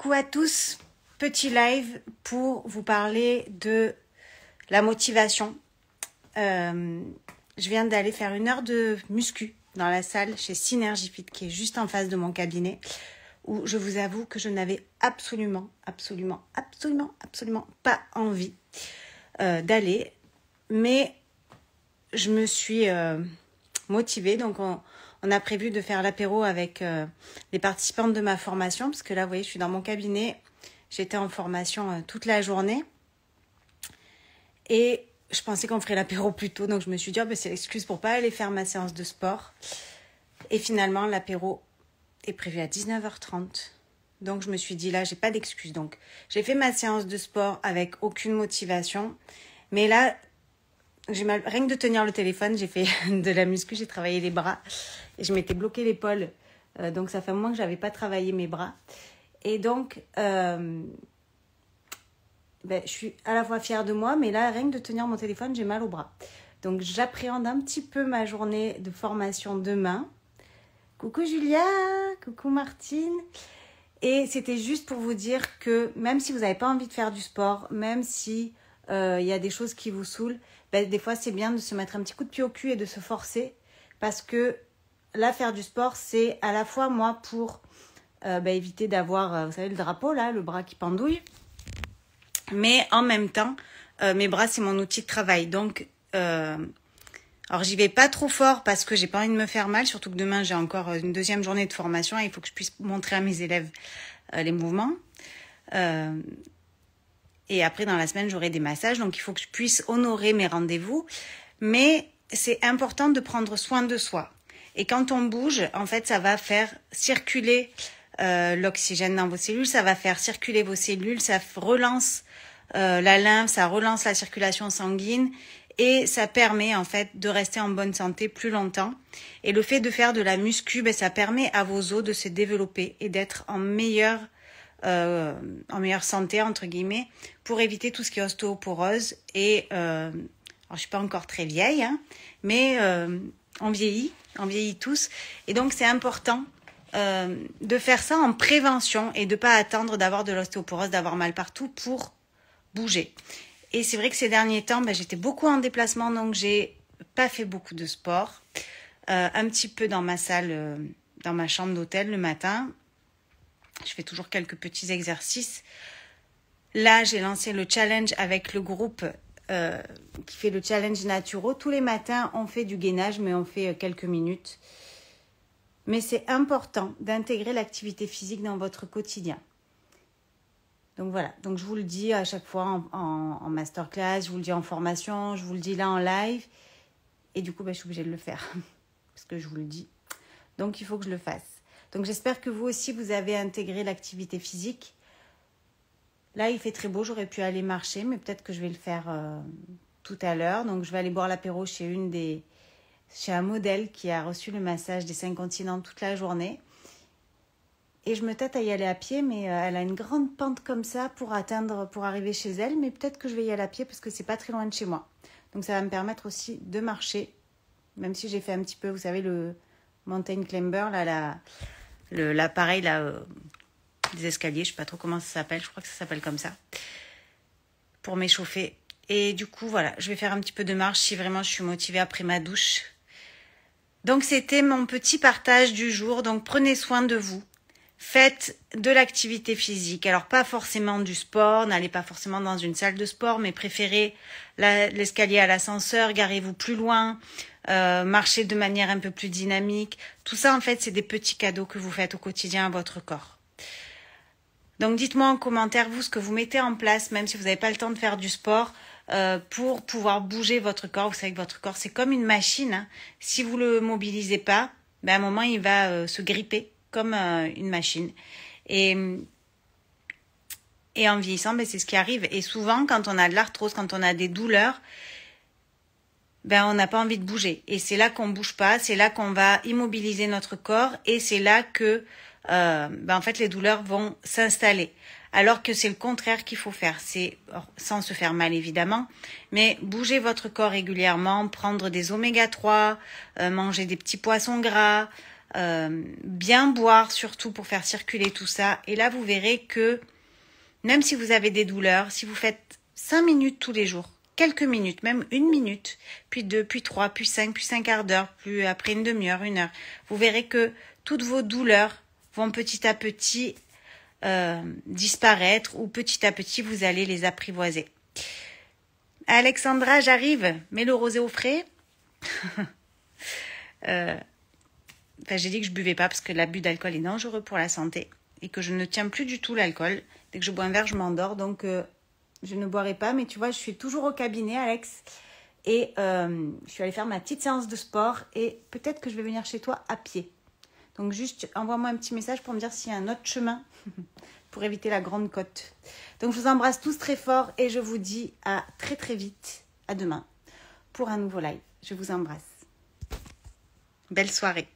Coucou à tous, petit live pour vous parler de la motivation. Je viens d'aller faire 1 heure de muscu dans la salle chez Synergy Fit qui est juste en face de mon cabinet où je vous avoue que je n'avais absolument pas envie d'aller. Mais je me suis motivée, donc on a prévu de faire l'apéro avec les participantes de ma formation, parce que là, vous voyez, je suis dans mon cabinet. J'étais en formation toute la journée. Et je pensais qu'on ferait l'apéro plus tôt, donc je me suis dit, c'est l'excuse pour pas aller faire ma séance de sport. Et finalement, l'apéro est prévu à 19h30. Donc je me suis dit, là, j'ai pas d'excuse. Donc j'ai fait ma séance de sport avec aucune motivation. Mais là, j'ai mal, rien que de tenir le téléphone, j'ai fait de la muscu, j'ai travaillé les bras et je m'étais bloqué l'épaule. Donc ça fait un moment que j'avais pas travaillé mes bras. Et donc, je suis à la fois fière de moi, mais là, rien que de tenir mon téléphone, j'ai mal au bras. Donc j'appréhende un petit peu ma journée de formation demain. Coucou Julia, coucou Martine. Et c'était juste pour vous dire que même si vous n'avez pas envie de faire du sport, même si y a des choses qui vous saoulent, des fois c'est bien de se mettre un petit coup de pied au cul et de se forcer, parce que là, faire du sport, c'est à la fois moi pour éviter d'avoir, vous savez, le drapeau là, le bras qui pendouille, mais en même temps, mes bras, c'est mon outil de travail. Donc, alors j'y vais pas trop fort parce que j'ai pas envie de me faire mal, surtout que demain j'ai encore une 2e journée de formation et il faut que je puisse montrer à mes élèves les mouvements. Et après, dans la semaine, j'aurai des massages, donc il faut que je puisse honorer mes rendez-vous. Mais c'est important de prendre soin de soi. Et quand on bouge, en fait, ça va faire circuler l'oxygène dans vos cellules, ça va faire circuler vos cellules, ça relance la lymphe, ça relance la circulation sanguine et ça permet en fait de rester en bonne santé plus longtemps. Et le fait de faire de la muscu, ça permet à vos os de se développer et d'être en meilleure santé, entre guillemets, pour éviter tout ce qui est ostéoporose. Et alors je suis pas encore très vieille, hein, mais on vieillit tous. Et donc c'est important de faire ça en prévention et de pas attendre d'avoir de l'ostéoporose, d'avoir mal partout pour bouger. Et c'est vrai que ces derniers temps, j'étais beaucoup en déplacement, donc j'ai pas fait beaucoup de sport. Un petit peu dans ma salle, dans ma chambre d'hôtel le matin. Je fais toujours quelques petits exercices. Là, j'ai lancé le challenge avec le groupe qui fait le challenge naturo. Tous les matins, on fait du gainage, mais on fait quelques minutes. Mais c'est important d'intégrer l'activité physique dans votre quotidien. Donc voilà, donc je vous le dis à chaque fois en masterclass, je vous le dis en formation, je vous le dis là en live. Et du coup, je suis obligée de le faire parce que je vous le dis. Donc il faut que je le fasse. Donc j'espère que vous aussi, vous avez intégré l'activité physique. Là, il fait très beau, j'aurais pu aller marcher, mais peut-être que je vais le faire tout à l'heure. Donc je vais aller boire l'apéro chez un modèle qui a reçu le massage des 5 continents toute la journée. Et je me tâte à y aller à pied, mais elle a une grande pente comme ça pour arriver chez elle. Mais peut-être que je vais y aller à pied parce que c'est pas très loin de chez moi. Donc ça va me permettre aussi de marcher, même si j'ai fait un petit peu, vous savez, le mountain climber, là, l'appareil là, des escaliers, je sais pas trop comment ça s'appelle, je crois que ça s'appelle comme ça, pour m'échauffer. Et du coup, voilà, je vais faire un petit peu de marche si vraiment je suis motivée après ma douche. Donc c'était mon petit partage du jour. Donc prenez soin de vous. Faites de l'activité physique. Alors pas forcément du sport, n'allez pas forcément dans une salle de sport, mais préférez l'escalier à l'ascenseur, garez-vous plus loin, marchez de manière un peu plus dynamique. Tout ça en fait c'est des petits cadeaux que vous faites au quotidien à votre corps. Donc dites-moi en commentaire vous ce que vous mettez en place, même si vous n'avez pas le temps de faire du sport, pour pouvoir bouger votre corps. Vous savez que votre corps c'est comme une machine, hein. Si vous le mobilisez pas, à un moment il va se gripper comme une machine. Et en vieillissant, c'est ce qui arrive. Et souvent, quand on a de l'arthrose, quand on a des douleurs, on n'a pas envie de bouger. Et c'est là qu'on bouge pas, c'est là qu'on va immobiliser notre corps et c'est là que en fait, les douleurs vont s'installer. Alors que c'est le contraire qu'il faut faire. C'est, sans se faire mal évidemment, mais bouger votre corps régulièrement, prendre des oméga 3, manger des petits poissons gras, bien boire surtout pour faire circuler tout ça. Et là, vous verrez que même si vous avez des douleurs, si vous faites 5 minutes tous les jours, quelques minutes, même 1 minute, puis 2, puis 3, puis 5, puis 5 quarts d'heure, puis après une demi-heure, 1 heure, vous verrez que toutes vos douleurs vont petit à petit disparaître ou petit à petit vous allez les apprivoiser. Alexandra, j'arrive. Mets le rosé au frais. J'ai dit que je buvais pas parce que l'abus d'alcool est dangereux pour la santé et que je ne tiens plus du tout l'alcool. Dès que je bois un verre, je m'endors, donc je ne boirai pas. Mais tu vois, je suis toujours au cabinet, Alex, et je suis allée faire ma petite séance de sport et peut-être que je vais venir chez toi à pied. Donc juste, envoie-moi un petit message pour me dire s'il y a un autre chemin pour éviter la grande côte. Donc je vous embrasse tous très fort et je vous dis à très très vite, à demain, pour un nouveau live. Je vous embrasse. Belle soirée.